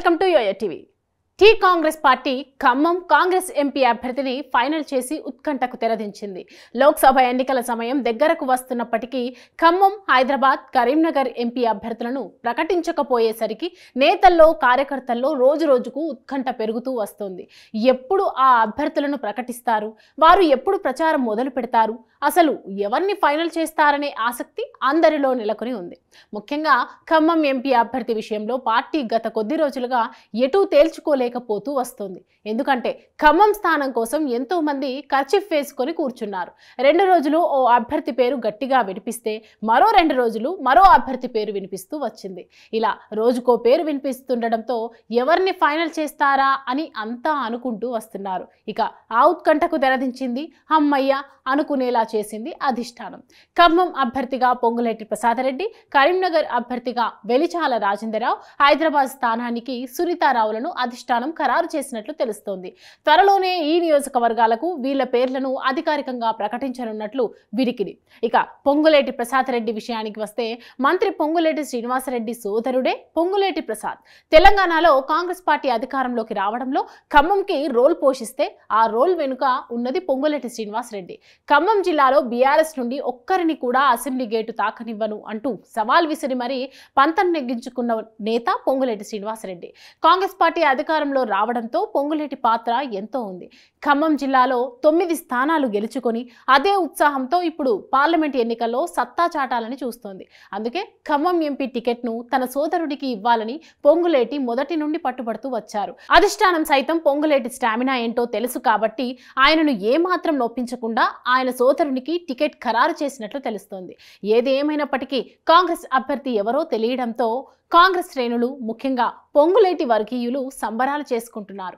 Welcome to YoYo TV. T Congress party Khammam Congress MP అభ్యర్థిని final చేసి ఉత్కంఠకు తెరదించింది. లోక్సభ ఎన్నికల సమయం దగ్గరకు వస్తున్నప్పటికీ ఖమ్మం, హైదరాబాద్, కరీంనగర్ ఎంపీ అభ్యర్థులను ప్రకటించకపోయేసరికి నేతల్లో, కార్యకర్తల్లో రోజురోజుకు ఉత్కంఠ పెరుగుతూ వస్తోంది. ఎప్పుడు ఆ అభ్యర్థులను ప్రకటిస్తారు, వారు ఎప్పుడు ప్రచారం మొదలు పెడతారు, అసలు ఎవరిని ఫైనల్ చేస్తారనే ఆసక్తి అందరిలో నెలకొని ఉంది. ముఖ్యంగా ఖమ్మం ఎంపీ అభ్యర్థి విషయంలో పార్టీ గత కొద్ది రోజులుగా ఎటూ తేల్చుకోలేకపోతూ వస్తుంది. ఎందుకంటే ఖమ్మం స్థానం కోసం ఎంతో మంది కర్చీఫ్ వేసుకొని కూర్చున్నారు. 2 రోజులు ఓ అభ్యర్థి పేరు గట్టిగా వినిపిస్తే మరో 2 రోజులు మరో అభ్యర్థి పేరు వినిపిస్తూ వచ్చింది. ఇలా రోజుకో పేరు వినిపిస్తుండడంతో ఎవరిని ఫైనల్ చేస్తారా అని అంతా అనుకుంటూ వస్తున్నారు. ఇక ఆ ఉత్కంఠకు తెరదించింది, అమ్మయ్య అనుకునేలా చేసింది అధిష్టానం. ఖమ్మం అభ్యర్థిగా పొంగులేటి ప్రసాదరెడ్డి, కరీంనగర్ అభ్యర్థిగా వెలిచాల రాజేంద్రరావు, హైదరాబాద్ స్థానానికి సునీతారావులను అధిష్టానం ఖరారు చేసినట్లు తెలుస్తోంది. త్వరలోనే ఈ నియోజకవర్గాలకు వీళ్ల పేర్లను అధికారికంగా ప్రకటించనున్నట్లు విరికిడి. ఇక పొంగులేటి ప్రసాదరెడ్డి విషయానికి వస్తే మంత్రి పొంగులేటి శ్రీనివాసరెడ్డి సోదరుడే పొంగులేటి ప్రసాద్. తెలంగాణలో కాంగ్రెస్ పార్టీ అధికారంలోకి రావడంలో ఖమ్మంకి రోల్ పోషిస్తే ఆ రోల్ వెనుక ఉన్నది పొంగులేటి శ్రీనివాసరెడ్డి. ఖమ్మం జిల్లాలో బీఆర్ఎస్ నుండి ఒక్కరిని కూడా అసెంబ్లీ గేటు తాకనివ్వను అంటూ సవాల్ విసిరి మరీ పంతం నెగ్గించుకున్న నేత పొంగులేటి శ్రీనివాసరెడ్డి. కాంగ్రెస్ పార్టీ అధికారంలో రావడంతో పొంగులేటి పాత్ర ఎంతో ఉంది. ఖమ్మం జిల్లాలో 9 స్థానాలు గెలుచుకొని అదే ఉత్సాహంతో ఇప్పుడు పార్లమెంట్ ఎన్నికల్లో సత్తా చాటాలని చూస్తోంది. అందుకే ఖమ్మం ఎంపీ టికెట్ను తన సోదరుడికి ఇవ్వాలని పొంగులేటి మొదటి నుండి పట్టుబడుతూ వచ్చారు. అధిష్టానం సైతం పొంగులేటి స్టామినా ఏంటో తెలుసు కాబట్టి ఆయనను ఏమాత్రం నొప్పించకుండా ఆయన సోదరునికి టికెట్ ఖరారు చేసినట్లు తెలుస్తోంది. ఏది ఏమైనప్పటికీ కాంగ్రెస్ అభ్యర్థి ఎవరో తెలియడంతో కాంగ్రెస్ శ్రేణులు, ముఖ్యంగా పొంగులేటి వర్గీయులు సంబరాలు చేసుకుంటున్నారు.